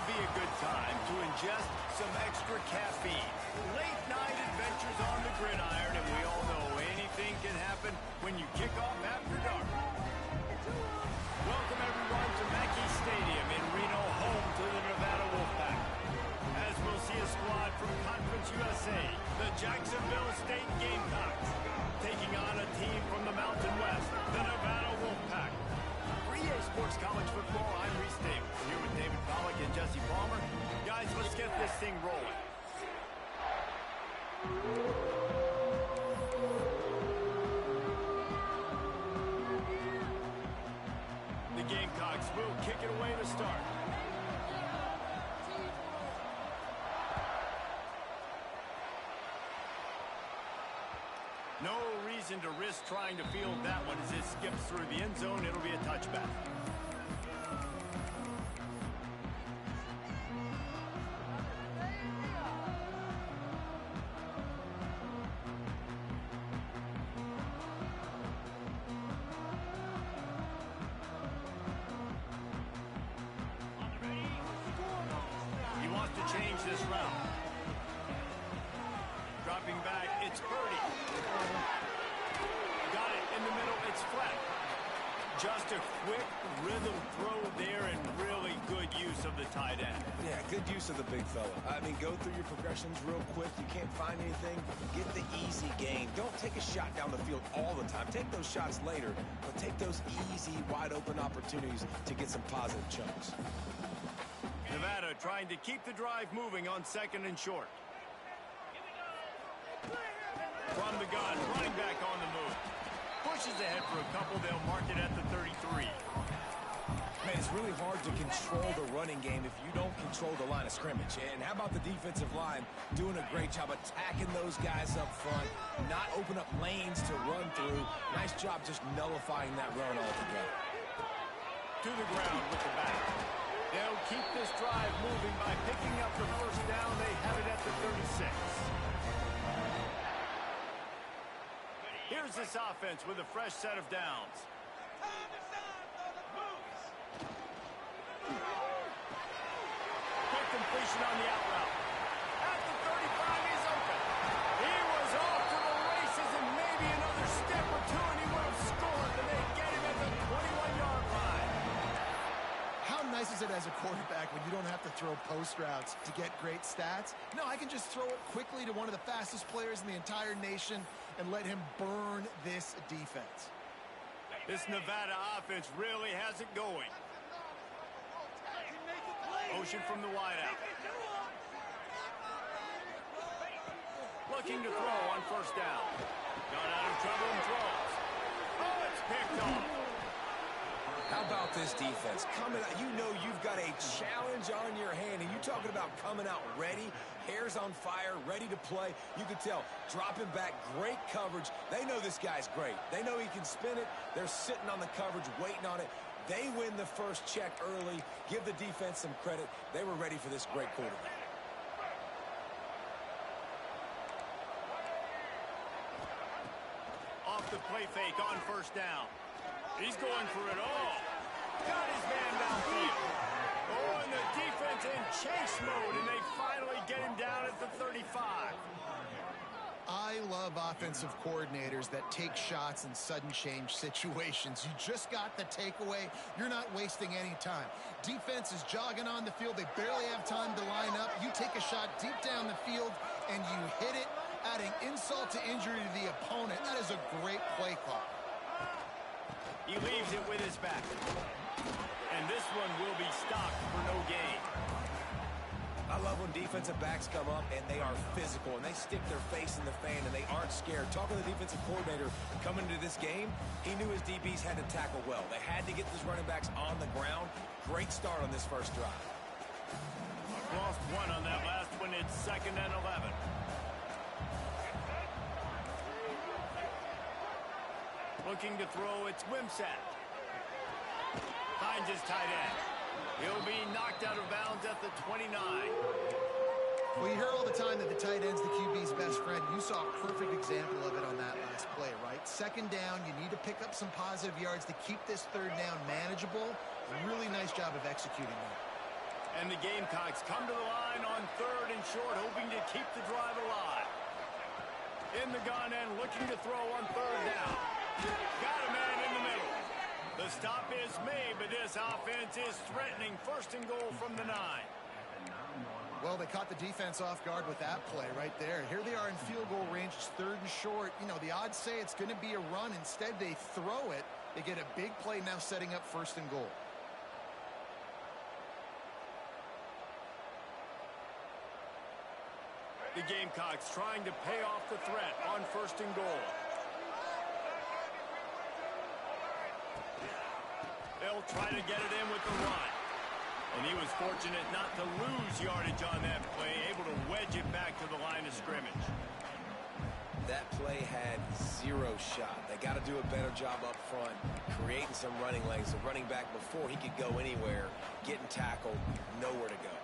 would be a good time to ingest some extra caffeine. Late night adventures on the gridiron, and we all know anything can happen when you kick off after dark. Welcome everyone to Mackey Stadium in Reno, home to the Nevada Wolfpack. As we'll see a squad from Conference USA, the Jacksonville State Gamecocks, taking on a team from the Mountain West, the Nevada Wolfpack. For EA Sports College Football, I'm Reese Davis, here with David Pollack and Jesse Palmer. Guys, let's get this thing rolling. The Gamecocks will kick it away to start. No reason to risk trying to field that one as it skips through the end zone. It'll be a touchback. He wants to change this route. Dropping back, it's Purdy. Got it in the middle, it's flat. Just a quick rhythm throw there and really good use of the tight end. Yeah, good use of the big fella. I mean, go through your progressions real quick. You can't find anything, get the easy gain. Don't take a shot down the field all the time. Take those shots later, but take those easy, wide-open opportunities to get some positive chunks. Nevada trying to keep the drive moving on 2nd and short. From the gun, running back on the move. Pushes ahead for a couple, they'll mark it at the 33. Man, it's really hard to control the running game if you don't control the line of scrimmage. And how about the defensive line doing a great job attacking those guys up front, not open up lanes to run through. Nice job just nullifying that run altogether. To the ground with the back. They'll keep this drive moving by picking up the first down. They have it at the 36. Here's this offense with a fresh set of downs. Quick completion on the out route. At the 35, he's open. He was off to the races, and maybe another step or two, and he would have scored, but they get him at the 21-yard line. How nice is it as a quarterback when you don't have to throw post routes to get great stats? No, I can just throw it quickly to one of the fastest players in the entire nation and let him burn this defense. This Nevada offense really has it going. Motion from the wideout. Looking to throw on first down. Got out of trouble and throws. Oh, it's picked off. How about this defense? Coming out, you know you've got a challenge on your hand, and you're talking about coming out ready, hairs on fire, ready to play. You can tell, dropping back, great coverage. They know this guy's great. They know he can spin it. They're sitting on the coverage, waiting on it. They win the first check early. Give the defense some credit. They were ready for this great quarterback. Off the play fake on first down. He's going for it all. Got his man downfield. Oh, and the defense in chase mode, and they finally get him down at the 35. I love offensive coordinators that take shots in sudden change situations. You just got the takeaway. You're not wasting any time. Defense is jogging on the field. They barely have time to line up. You take a shot deep down the field, and you hit it, adding insult to injury to the opponent. That is a great play call. He leaves it with his back. And this one will be stopped for no gain. I love when defensive backs come up and they are physical and they stick their face in the fan and they aren't scared. Talking to the defensive coordinator coming into this game, he knew his DBs had to tackle well. They had to get these running backs on the ground. Great start on this first drive. Lost one on that last one. It's 2nd and 11. Looking to throw, it's Wimsatt. Finds his tight end. He'll be knocked out of bounds at the 29. Well, you hear all the time that the tight end's the QB's best friend. You saw a perfect example of it on that last play, right? 2nd down, you need to pick up some positive yards to keep this 3rd down manageable. Really nice job of executing that. And the Gamecocks come to the line on 3rd and short, hoping to keep the drive alive. In the gun and looking to throw on 3rd down. Got a man in the middle. The stop is made, but this offense is threatening 1st and goal from the 9. Well, they caught the defense off guard with that play right there. Here they are in field goal range. It's 3rd and short. You know, the odds say it's going to be a run. Instead, they throw it. They get a big play now setting up 1st and goal. The Gamecocks trying to pay off the threat on 1st and goal. They'll try to get it in with the run. And he was fortunate not to lose yardage on that play, able to wedge it back to the line of scrimmage. That play had 0 shot. They got to do a better job up front, creating some running lanes. The running back, before he could go anywhere, getting tackled, nowhere to go.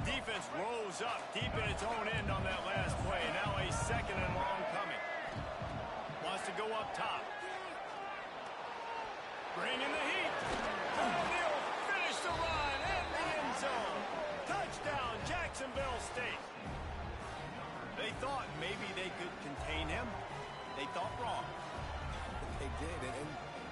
Defense rose up deep in its own end on that last play. Now a 2nd and long coming. Wants to go up top. Bring in the heat. And he'll finish the run in the end zone. Touchdown, Jacksonville State. They thought maybe they could contain him. They thought wrong. They did, and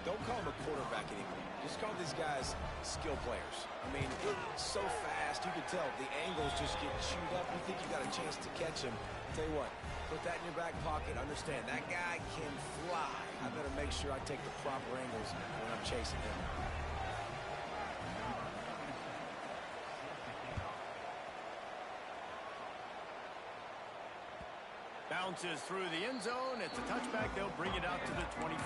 don't call him a quarterback anymore. Just call these guys skill players. I mean, so fast, you can tell the angles just get chewed up. You think you got a chance to catch him. Tell you what, put that in your back pocket. Understand, that guy can fly. I better make sure I take the proper angles when I'm chasing him. Bounces through the end zone. It's a touchback. They'll bring it out to the 25.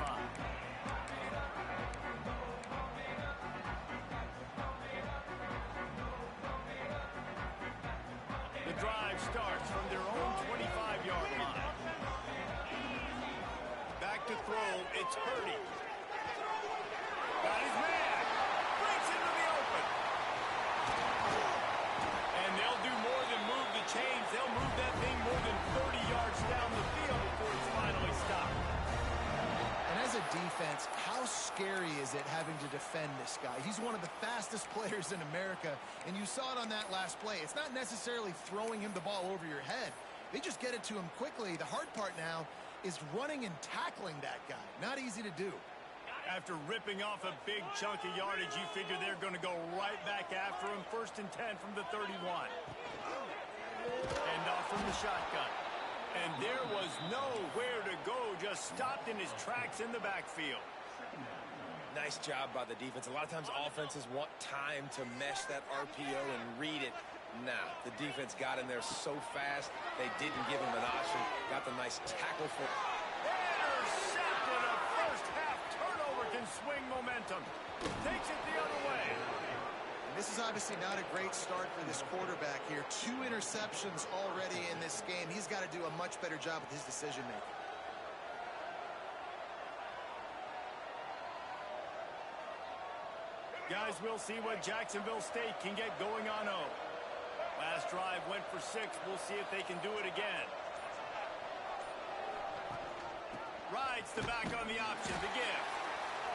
The drive starts from their own 25-yard line. Back to throw. It's Purdy. Got his man. Breaks into the open. And they'll do more than move the chains. They'll move that thing more than 30 yards down the field before it's finally stopped. And as a defense, how scary is it having to defend this guy? He's one of the fastest players in America, and you saw it on that last play. It's not necessarily throwing him the ball over your head. They just get it to him quickly. The hard part now is running and tackling that guy. Not easy to do. After ripping off a big chunk of yardage, you figure they're going to go right back after him. 1st and 10 from the 31. And off from the shotgun. And there was nowhere to go, just stopped in his tracks in the backfield. Nice job by the defense. A lot of times offenses want time to mesh that RPO and read it. Nah, the defense got in there so fast, they didn't give him an option. Got the nice tackle for... Intercepted. A first-half turnover can swing momentum. Takes it the other way. This is obviously not a great start for this quarterback here. 2 interceptions already in this game. He's got to do a much better job with his decision-making. Guys, we'll see what Jacksonville State can get going on 0. Last drive went for 6. We'll see if they can do it again. Rides the back on the option to give.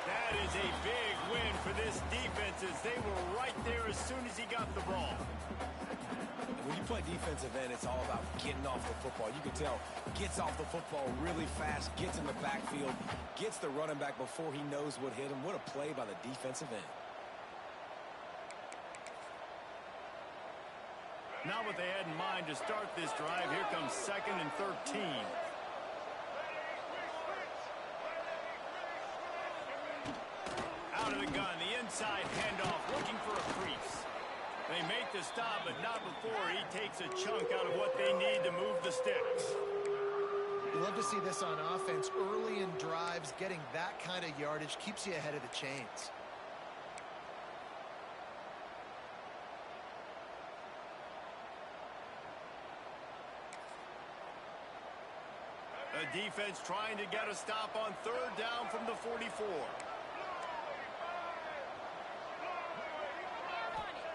That is a big win for this defense as they were right there as soon as he got the ball. When you play defensive end, it's all about getting off the football. You can tell, gets off the football really fast, gets in the backfield, gets the running back before he knows what hit him. What a play by the defensive end. Not what they had in mind to start this drive. Here comes 2nd and 13. Out of the gun, the inside handoff, looking for a crease. They make the stop, but not before he takes a chunk out of what they need to move the sticks. You love to see this on offense. Early in drives, getting that kind of yardage keeps you ahead of the chains. The defense trying to get a stop on 3rd down from the 44.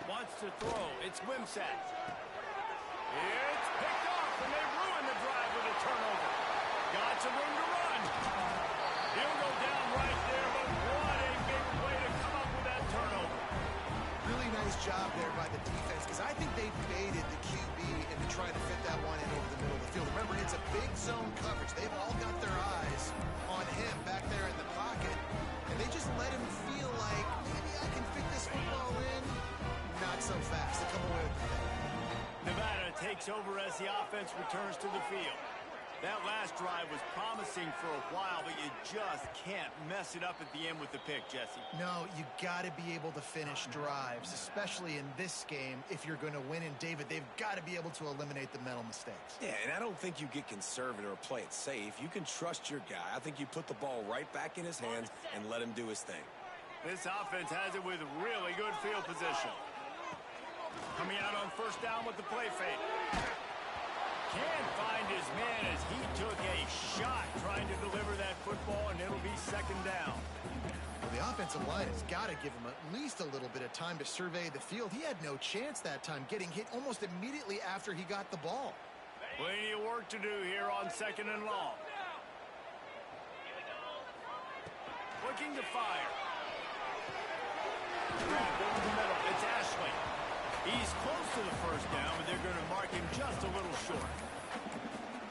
Wants to throw. It's Wimsatt. It's picked off, and they ruin the drive with a turnover. Got some room to run. He'll go down right there, but what a big It's a big zone coverage. They've all got their eyes on him back there in the pocket, and they just let him feel like, maybe I can fit this football in. Not so fast. They come away with the pick. Nevada takes over as the offense returns to the field. That last drive was promising for a while, but you just can't mess it up at the end with the pick, Jesse. No, you got to be able to finish drives, especially in this game. If you're going to win, and David, they've got to be able to eliminate the mental mistakes. Yeah, and I don't think you get conservative or play it safe. You can trust your guy. I think you put the ball right back in his hands and let him do his thing. This offense has it with really good field position. Coming out on first down with the play fake. Can't find his man as he took a shot trying to deliver that football, and it'll be second down. Well, the offensive line has got to give him at least a little bit of time to survey the field. He had no chance that time, getting hit almost immediately after he got the ball. Plenty of work to do here on second and long. Looking to fire. Grab over the middle. It's Ashley. He's close to the first down, but they're going to mark him just a little short.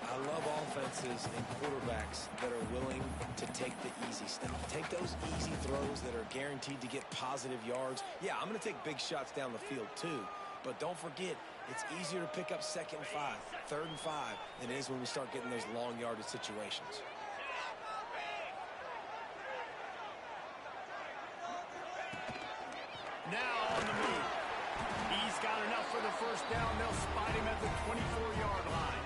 I love offenses and quarterbacks that are willing to take the easy stuff. Take those easy throws that are guaranteed to get positive yards. Yeah, I'm going to take big shots down the field too, but don't forget, it's easier to pick up 2nd and 5, 3rd and 5 than it is when we start getting those long yardage situations. Now on the move. He's got enough for the first down. They'll spot him at the 24-yard line.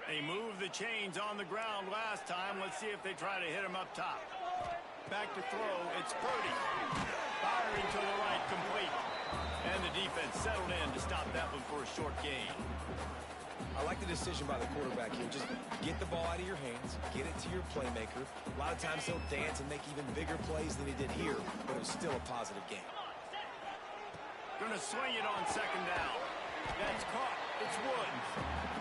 They moved the chains on the ground last time. Let's see if they try to hit him up top. Back to throw. It's Purdy. Firing to the right, complete. And the defense settled in to stop that one for a short gain. I like the decision by the quarterback here. Just get the ball out of your hands, get it to your playmaker. A lot of times he'll dance and make even bigger plays than he did here, but it was still a positive game. Gonna swing it on second down. That's caught. It's Woods.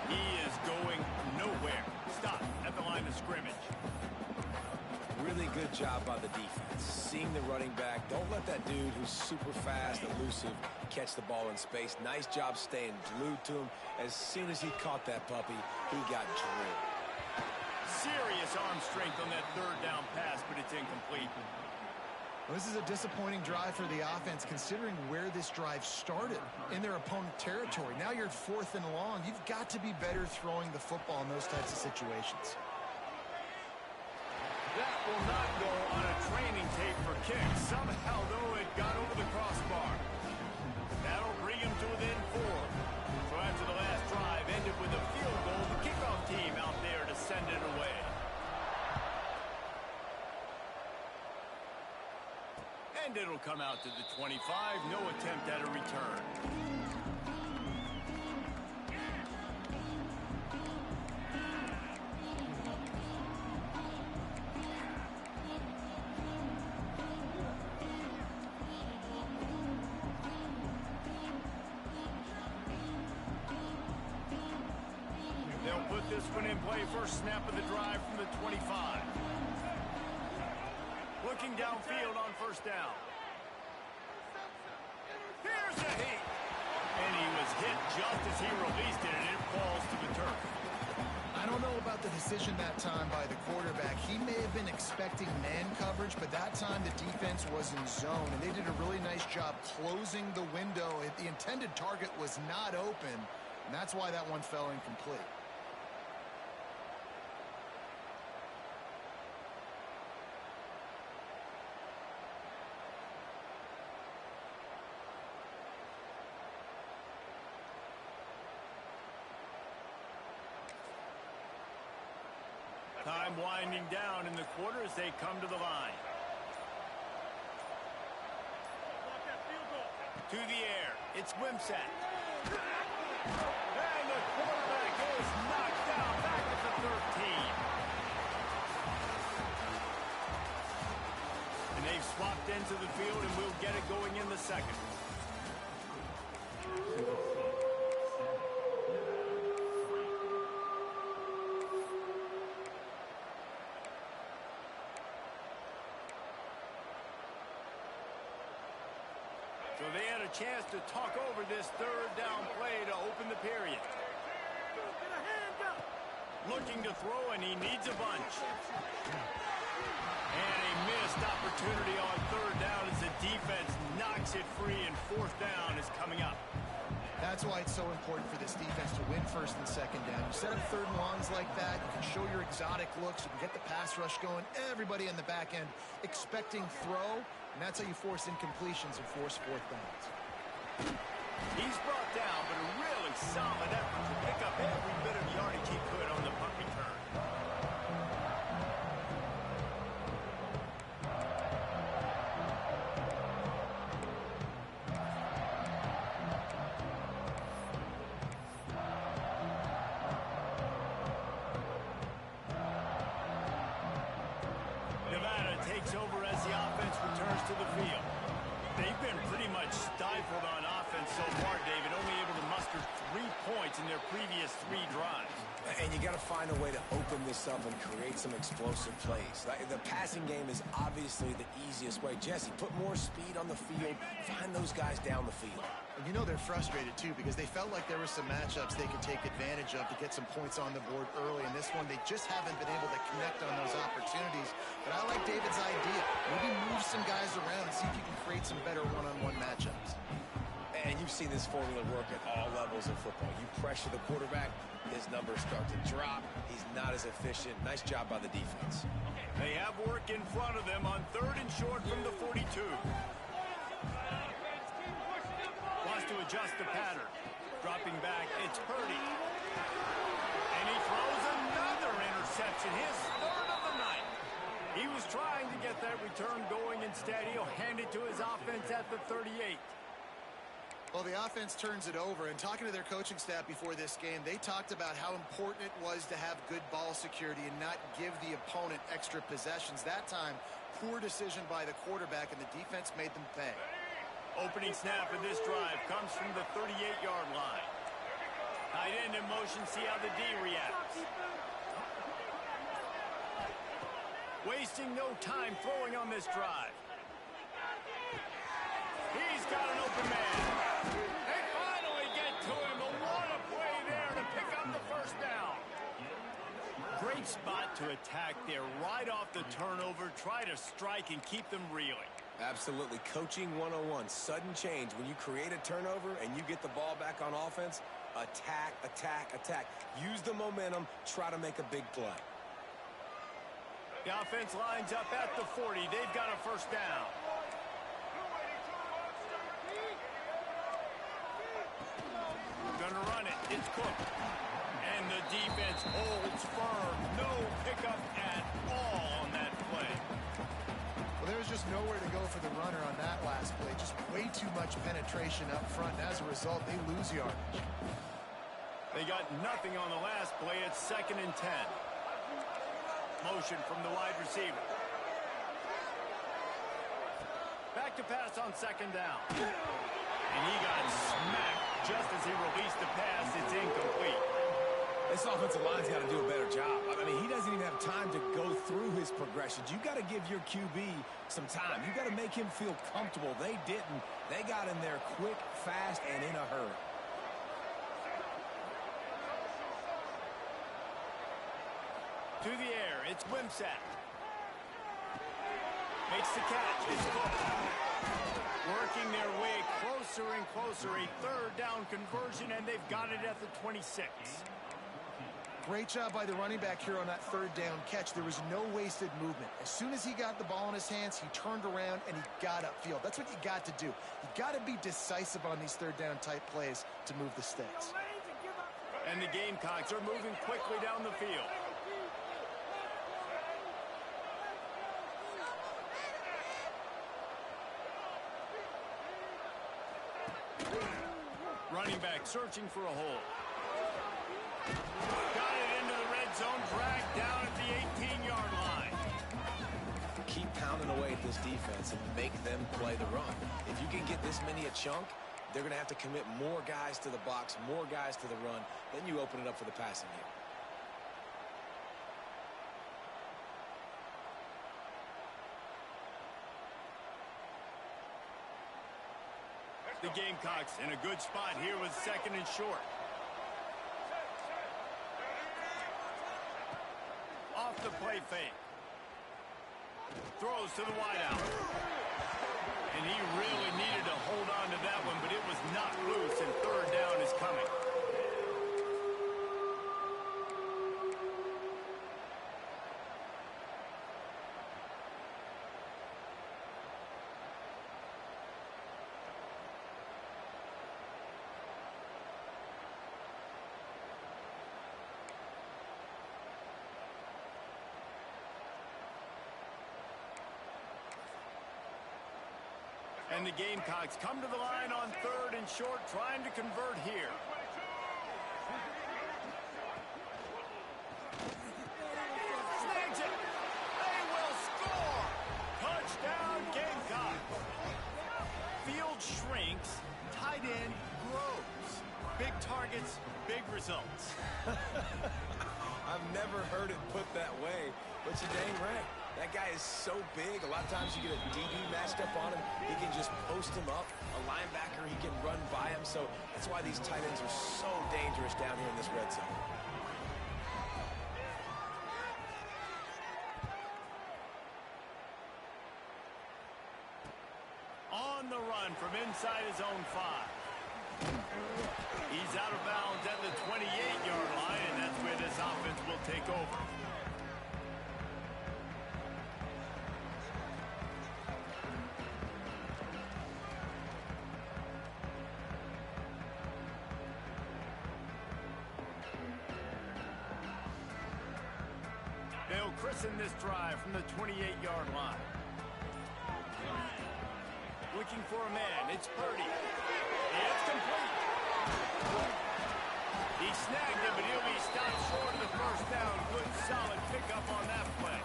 He is going nowhere. Stop at the line of scrimmage. Really good job by the defense. Seeing the running back. Don't let that dude who's super fast, elusive, catch the ball in space. Nice job staying glued to him. As soon as he caught that puppy, he got drilled. Serious arm strength on that third down pass, but it's incomplete. Well, this is a disappointing drive for the offense, considering where this drive started, in their opponent territory. Now you're 4th and long. You've got to be better throwing the football in those types of situations. That will not go on a training tape for kicks. Somehow, though, it got over the crossbar. That'll bring him to within 4. So after the last drive ended with a field goal, the kickoff team out there to send it away. And it'll come out to the 25. No attempt at a return. They'll put this one in play. First snap of the drive from the 25. Looking downfield on first down. Here's a heat. And he was hit just as he released it, and it falls to the turf. I don't know about the decision that time by the quarterback. He may have been expecting man coverage, but that time the defense was in zone, and they did a really nice job closing the window. The intended target was not open, and that's why that one fell incomplete. Time winding down in the quarter as they come to the line. To the air. It's Wimsatt. And the quarterback is knocked down back at the 13. And they've swapped into the field, and we'll get it going in the second. chance to talk over this third down play to open the period. Looking to throw, and he needs a bunch. And a missed opportunity on third down as the defense knocks it free, and fourth down is coming up. That's why it's so important for this defense to win first and second down. You set up third and longs like that, you can show your exotic looks, you can get the pass rush going, everybody in the back end expecting throw, and that's how you force incompletions and force fourth downs. He's brought down, but a really solid effort to pick up every bit of yardage he could on the punt return. Nevada takes over as the offense returns to the field. They've been pretty much stifled on offense so far, David, only able to muster 3 points in their previous 3 drives. And you got to find a way to open this up and create some explosive plays. The passing game is obviously the easiest way. Jesse, put more speed on the field. Find those guys down the field. And you know they're frustrated, too, because they felt like there were some matchups they could take advantage of to get some points on the board early. In this one, they just haven't been able to connect on those opportunities. But I like David's idea. Maybe move some guys around and see if you can create some better one-on-one matchups. And you've seen this formula work at all levels of football. You pressure the quarterback, his numbers start to drop. He's not as efficient. Nice job by the defense. They have work in front of them on third and short from the 42. Wants to adjust the pattern. Dropping back, it's Purdy. And he throws another interception, his third of the night. He was trying to get that return going. Instead, he'll hand it to his offense at the 38. Well, the offense turns it over, and talking to their coaching staff before this game, they talked about how important it was to have good ball security and not give the opponent extra possessions. That time, poor decision by the quarterback, and the defense made them pay. Opening snap of this drive comes from the 38-yard line. Tight end in motion, see how the D reacts. Wasting no time throwing on this drive. He's got an open man. They finally get to him, but what a play there to pick up the first down. Great spot to attack there right off the turnover. Try to strike and keep them reeling. Absolutely. Coaching 101. Sudden change. When you create a turnover and you get the ball back on offense, attack, attack, attack. Use the momentum. Try to make a big play. The offense lines up at the 40. They've got a first down. Gonna run it. It's Cook. And the defense holds firm. No pickup at all on that play. Well, there was just nowhere to go for the runner on that last play. Just way too much penetration up front, and as a result, they lose yardage. They got nothing on the last play. It's 2nd and 10. Motion from the wide receiver. Back to pass on 2nd down. And he got smacked just as he released the pass. It's incomplete. This offensive line's got to do a better job. I mean, he doesn't even have time to go through his progressions. You got to give your QB some time. You got to make him feel comfortable. They didn't. They got in there quick, fast, and in a hurry. To the air, it's Wimsatt. Makes the catch. It's Cook. Working their way closer and closer. A 3rd down conversion, and they've got it at the 26. Great job by the running back here on that 3rd down catch. There was no wasted movement. As soon as he got the ball in his hands, he turned around and he got upfield. That's what you got to do. You got to be decisive on these 3rd down type plays to move the sticks. And the Gamecocks are moving quickly down the field. Running back searching for a hole. Got it into the red zone, dragged down at the 18-yard line. Keep pounding away at this defense and make them play the run. If you can get this many a chunk, they're going to have to commit more guys to the box, more guys to the run. Then you open it up for the passing game. The Gamecocks in a good spot here with second and short. Off the play fake. Throws to the wideout. And he really needed to hold on to that one, but it was not loose, and third down is coming. And the Gamecocks come to the line on third and short, trying to convert here. Snags it. They will score. Touchdown, Gamecock. Field shrinks, tight end grows. Big targets, big results. I've never heard it put that way, but you're dang right. That guy is so big. A lot of times you get a DB matched up on him. He can just post him up. A linebacker, he can run by him. So that's why these tight ends are so dangerous down here in this red zone. On the run from inside his own 5. He's out of bounds at the 28-yard line, and that's where this offense will take over. They'll christen this drive from the 28-yard line. Looking for a man. It's Purdy. It's complete. He snagged it, but he'll be stopped short of the first down. Good, solid pickup on that play.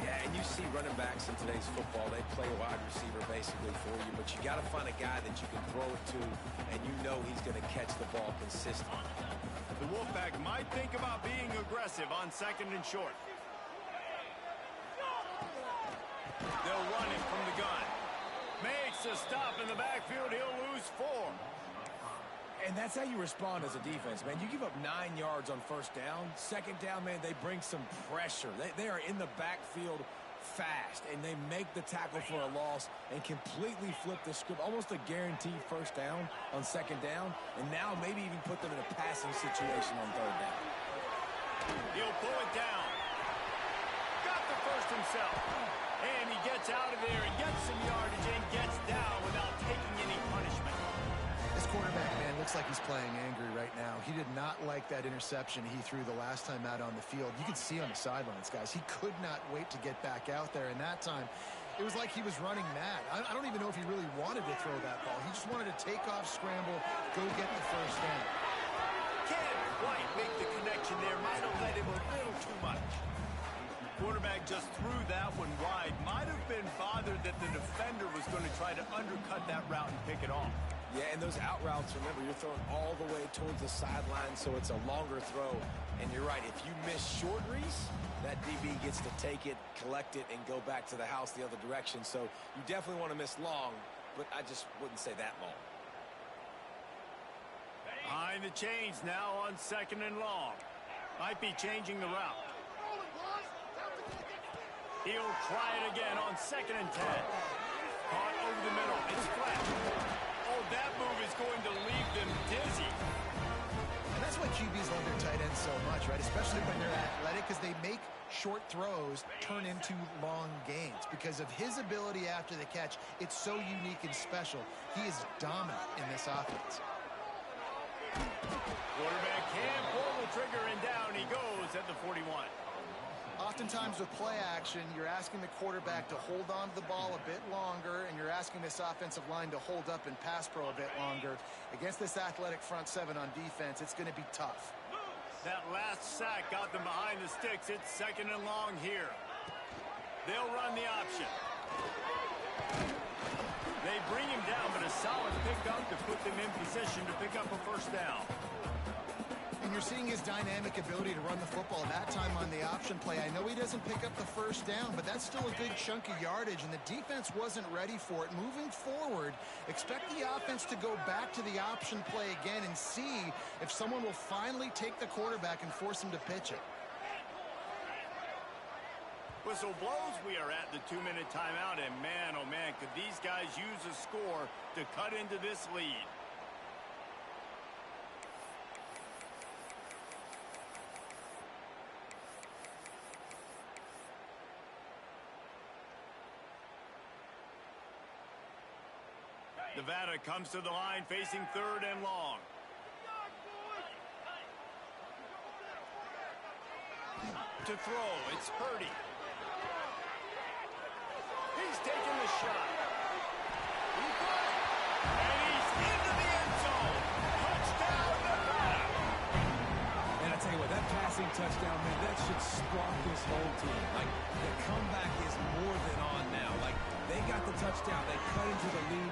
Yeah, and you see running backs in today's football, they play wide receiver basically for you, but you got to find a guy that you can throw it to, and you know he's going to catch the ball consistently. The Wolfpack might think about being aggressive on second and short. They'll run him from the gun. Makes a stop in the backfield. He'll lose 4. And that's how you respond as a defense, man. You give up 9 yards on first down. Second down, man, they bring some pressure. They are in the backfield fast, and they make the tackle for a loss and completely flip the script. Almost a guaranteed first down on second down, and now maybe even put them in a passing situation on third down. He'll pull it down. Got the first himself. And he gets out of there and gets some yardage and gets down without taking any punishment. This quarterback, man, looks like he's playing angry right now. He did not like that interception he threw the last time out on the field. You could see on the sidelines, guys. He could not wait to get back out there. And that time, it was like he was running mad. I don't even know if he really wanted to throw that ball. He just wanted to take off, scramble, go get the first down. Can't quite make the connection there. Might have led him a little too much. Quarterback just threw that one wide. Might have been bothered that the defender was going to try to undercut that route and pick it off. Yeah, and those out routes, remember, you're throwing all the way towards the sideline, so it's a longer throw. And you're right, if you miss short, Reese, that DB gets to take it, collect it, and go back to the house the other direction. So you definitely want to miss long, but I just wouldn't say that long. Behind the chains now on second and long. Might be changing the route. He'll try it again on second and 10. Caught over the middle. It's flat. Oh, that move is going to leave them dizzy. And that's why QBs love their tight ends so much, right? Especially when they're athletic, because they make short throws turn into long gains. Because of his ability after the catch, it's so unique and special. He is dominant in this offense. Quarterback can't pull the trigger, and down he goes at the 41. Oftentimes with play action, you're asking the quarterback to hold on to the ball a bit longer, and you're asking this offensive line to hold up in pass pro a bit longer. Against this athletic front seven on defense, it's going to be tough. That last sack got them behind the sticks. It's second and long here. They'll run the option. They bring him down, but a solid pickup to put them in position to pick up a first down. And you're seeing his dynamic ability to run the football that time on the option play. I know he doesn't pick up the first down, but that's still a good chunk of yardage, and the defense wasn't ready for it. Moving forward, expect the offense to go back to the option play again and see if someone will finally take the quarterback and force him to pitch it. Whistle blows, we are at the 2-minute timeout, and man, oh man, could these guys use a score to cut into this lead. Nevada comes to the line facing 3rd and long. To throw, it's Purdy. He's taking the shot. He's got it. And he's into the end zone. Touchdown, Nevada. And I tell you what, that passing touchdown, man, that should spark this whole team. Like, the comeback is more than on now. Like, they got the touchdown. They cut into the lead.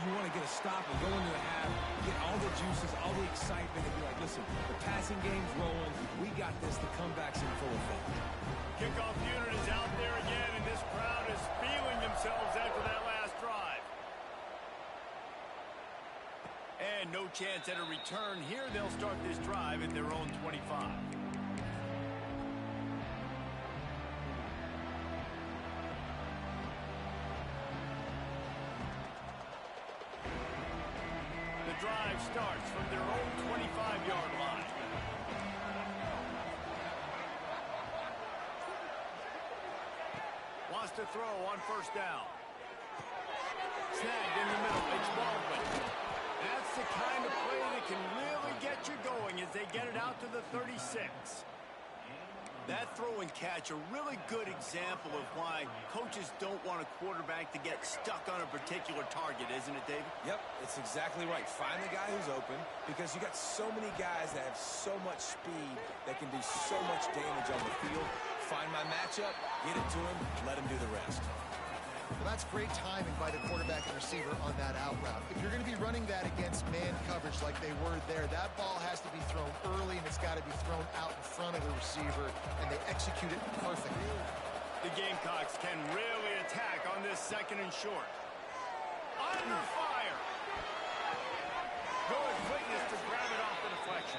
You want to get a stop and go into a half, get all the juices, all the excitement, and be like, listen, the passing game's rolling. We got this. The comeback's in full effect. Kickoff unit is out there again, and this crowd is feeling themselves after that last drive. And no chance at a return here. They'll start this drive at their own 25. The drive starts from their own 25-yard line. Wants to throw on first down. Snagged in the middle. It's Baldwin. That's the kind of play that can really get you going as they get it out to the 36. That throw and catch, a really good example of why coaches don't want a quarterback to get stuck on a particular target, isn't it, David? Yep, it's exactly right. Find the guy who's open, because you got so many guys that have so much speed that can do so much damage on the field. Find my matchup, get it to him, let him do the rest. Well, that's great timing by the quarterback and receiver on that out route. If you're going to be running that against man coverage like they were there, that ball has to be thrown early, and it's got to be thrown out in front of the receiver, and they execute it perfectly. The Gamecocks can really attack on this 2nd and short. Under fire. Good quickness to grab it off the deflection.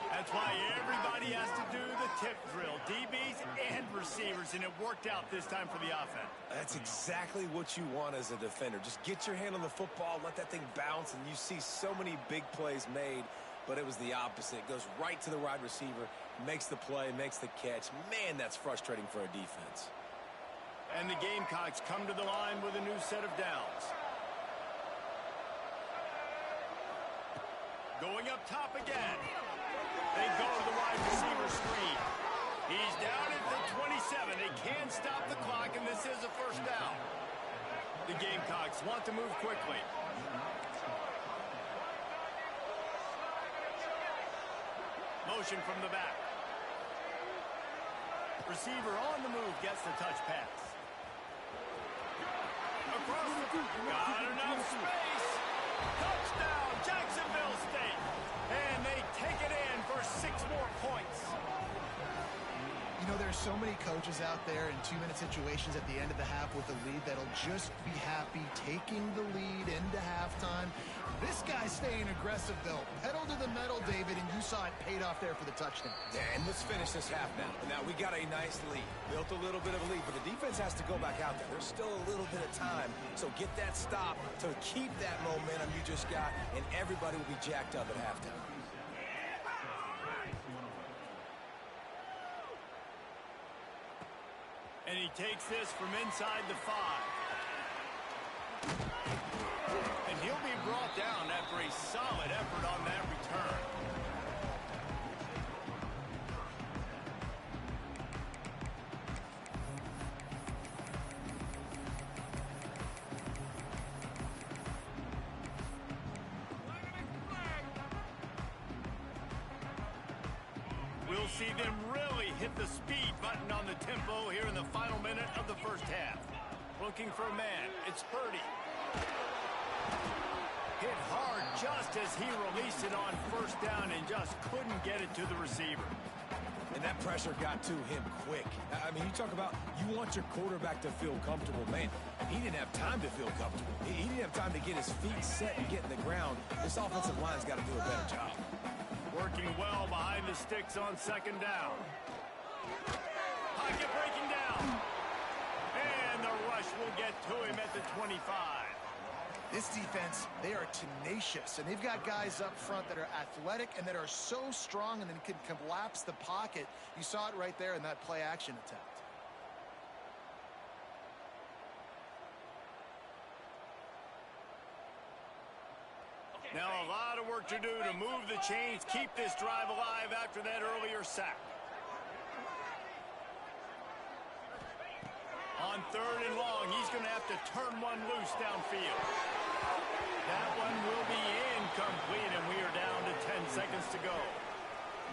That's why everybody has to do the tip drill, DBs and receivers, and it worked out this time for the offense. That's exactly what you want as a defender. Just get your hand on the football, let that thing bounce, and you see so many big plays made, but it was the opposite. It goes right to the wide receiver, makes the play, makes the catch. Man, that's frustrating for a defense. And the Gamecocks come to the line with a new set of downs. Going up top again. They go to the wide receiver screen. He's down at the 27. They can stop the clock, and this is a first down. The Gamecocks want to move quickly. Motion from the back. Receiver on the move gets the touch pass. Across the got enough space. Touchdown, Jacksonville State. And they take it in for 6 more points. You know, there's so many coaches out there in 2-minute situations at the end of the half with a lead that'll just be happy taking the lead into halftime. This guy's staying aggressive, though. Pedal to the metal, David, and you saw it paid off there for the touchdown. And let's finish this half now. Now, we got a nice lead. Built a little bit of a lead, but the defense has to go back out there. There's still a little bit of time. So get that stop to keep that momentum you just got, and everybody will be jacked up at halftime. And he takes this from inside the 5. And he'll be brought down after a solid effort on that return. We'll see them really hit the speed button on the tempo here in the final minute of the first half. Looking for a man. It's Purdy. Hit hard just as he released it on first down and just couldn't get it to the receiver. And that pressure got to him quick. I mean, you talk about you want your quarterback to feel comfortable. Man, he didn't have time to feel comfortable. He didn't have time to get his feet set and get in the ground. This offensive line's got to do a better job. Working well behind the sticks on second down. Pocket breaking down. And the rush will get to him at the 25. This defense, they are tenacious, and they've got guys up front that are athletic and that are so strong and then can collapse the pocket. You saw it right there in that play-action attempt. Now a lot of work to do to move the chains, keep this drive alive after that earlier sack. On third and long, he's going to have to turn one loose downfield. That one will be incomplete, and we are down to 10 seconds to go.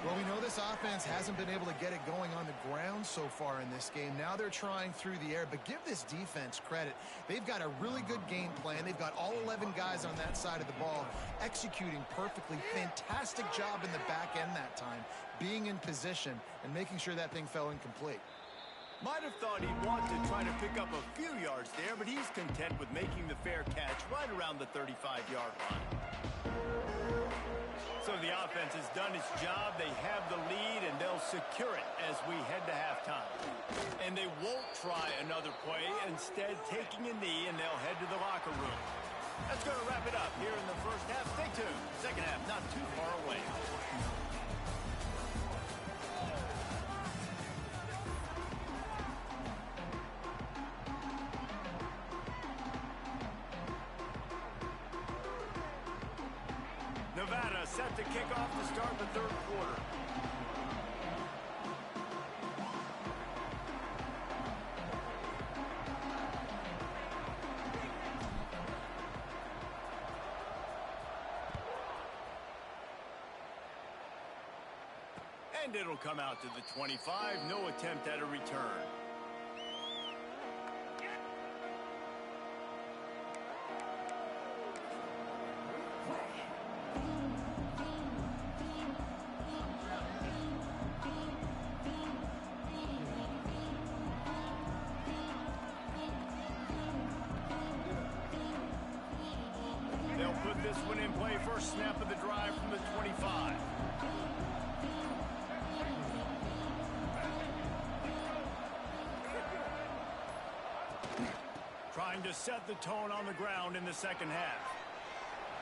Well, we know this offense hasn't been able to get it going on the ground so far in this game. Now they're trying through the air, but give this defense credit. They've got a really good game plan. They've got all 11 guys on that side of the ball executing perfectly. Fantastic job in the back end that time, being in position and making sure that thing fell incomplete. Might have thought he'd want to try to pick up a few yards there, but he's content with making the fair catch right around the 35-yard line. So the offense has done its job. They have the lead, and they'll secure it as we head to halftime. And they won't try another play, instead taking a knee, and they'll head to the locker room. That's going to wrap it up here in the first half. Stay tuned. Second half not too far away. Nevada set to kick off to start the third quarter. And it'll come out to the 25. No attempt at a return. They'll put this one in play. First snap of the drive from the 25. Trying to set the tone on the ground in the second half.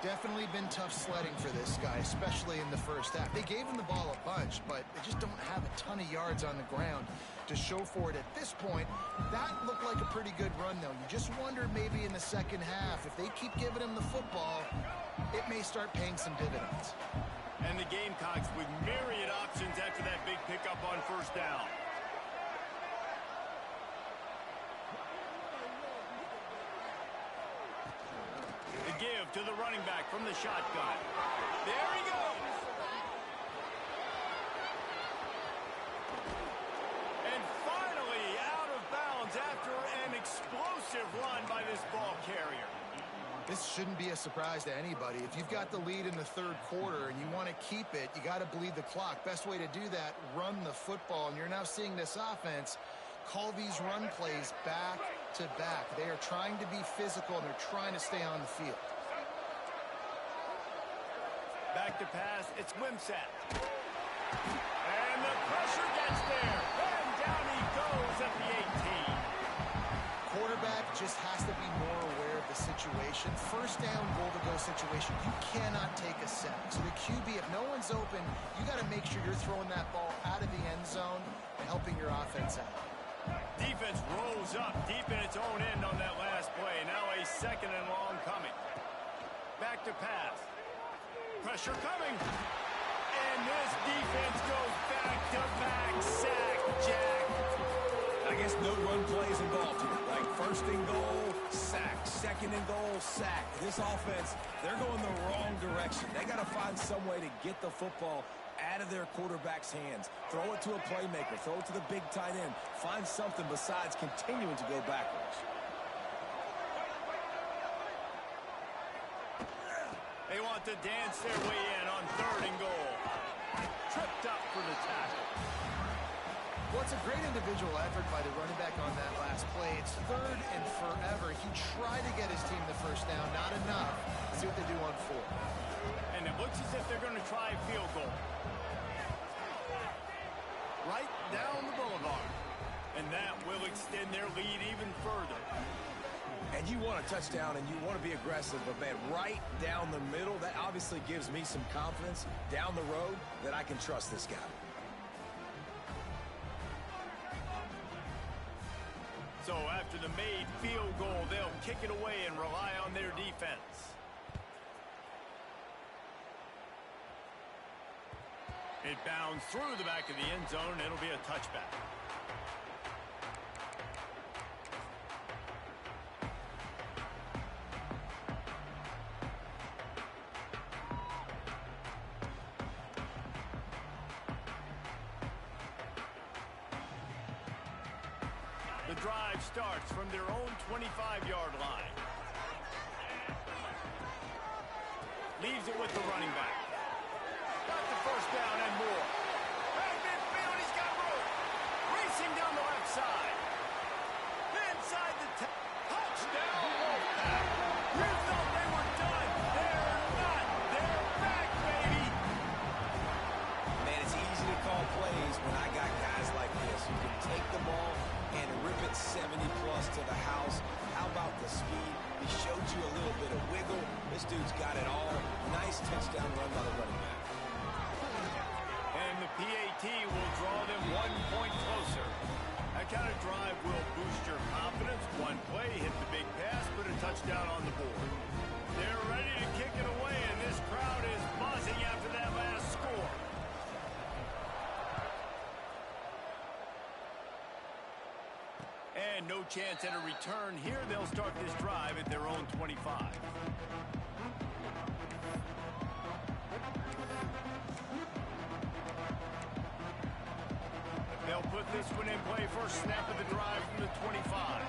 Definitely been tough sledding for this guy, especially in the first half. They gave him the ball a bunch, but they just don't have a ton of yards on the ground to show for it at this point. That looked like a pretty good run, though. You just wonder maybe in the second half, if they keep giving him the football, it may start paying some dividends. And the Gamecocks with myriad options after that big pickup on first down. The give to the running back from the shotgun. There he goes. And finally out of bounds after an explosive run by this ball carrier. This shouldn't be a surprise to anybody. If you've got the lead in the third quarter and you want to keep it, you got to bleed the clock. Best way to do that, run the football. And you're now seeing this offense call these run plays back to back. They are trying to be physical, and they're trying to stay on the field. Back to pass, it's Wimsatt. And the pressure gets there. And down he goes at the 18. Quarterback just has to be more aware of the situation. First down, goal-to-go situation. You cannot take a sack. So the QB, if no one's open, you got to make sure you're throwing that ball out of the end zone and helping your offense out. Defense rolls up deep in its own end on that last play. Now a second and long coming. Back to pass. Pressure coming. And this defense goes back-to-back sack, Jack. I guess no run plays involved here. Like first and goal, sack. Second and goal, sack. This offense, they're going the wrong direction. They got to find some way to get the football out of their quarterback's hands. Throw it to a playmaker. Throw it to the big tight end. Find something besides continuing to go backwards. to dance their way in on 3rd and goal. Tripped up for the tackle. Well, it's a great individual effort by the running back on that last play. It's 3rd and forever. He tried to get his team the first down, not enough. Let's see what they do on 4th. And it looks as if they're going to try a field goal. Right down the boulevard. And that will extend their lead even further. And you want a touchdown and you want to be aggressive, but man, right down the middle, that obviously gives me some confidence down the road that I can trust this guy. So after the made field goal, they'll kick it away and rely on their defense. It bounds through the back of the end zone. It'll be a touchback. The drive starts from their own 25-yard line. Leaves it with the running back. Got the first down and more. Right midfield, he's got room. Racing down the left side. Inside the touchdown, Wolfpack. You thought they were done. They're not. They're back, baby. Man, it's easy to call plays when I got guys like this who can take the ball and rip it 70-plus to the house. How about the speed? He showed you a little bit of wiggle. This dude's got it all. Nice touchdown run by the running back. And the PAT will draw them 1 point closer. That kind of drive will boost your confidence. One play, hit the big pass, put a touchdown on the board. They're ready to kick it away, and this crowd is buzzing after that last score. And no chance at a return here. They'll start this drive at their own 25. They'll put this one in play. First snap of the drive from the 25.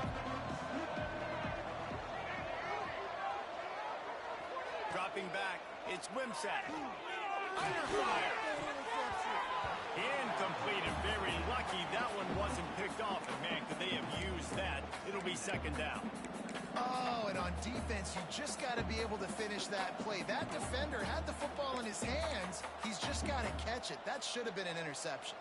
Dropping back, it's Wimsatt. Under fire. Incomplete and very lucky that one wasn't picked off. And man, could they have used that? It'll be 2nd down. Oh, and on defense, you just got to be able to finish that play. That defender had the football in his hands. He's just got to catch it. That should have been an interception.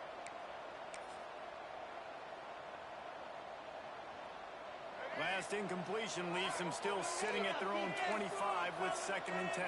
Last incompletion leaves them still sitting at their own 25 with 2nd and 10.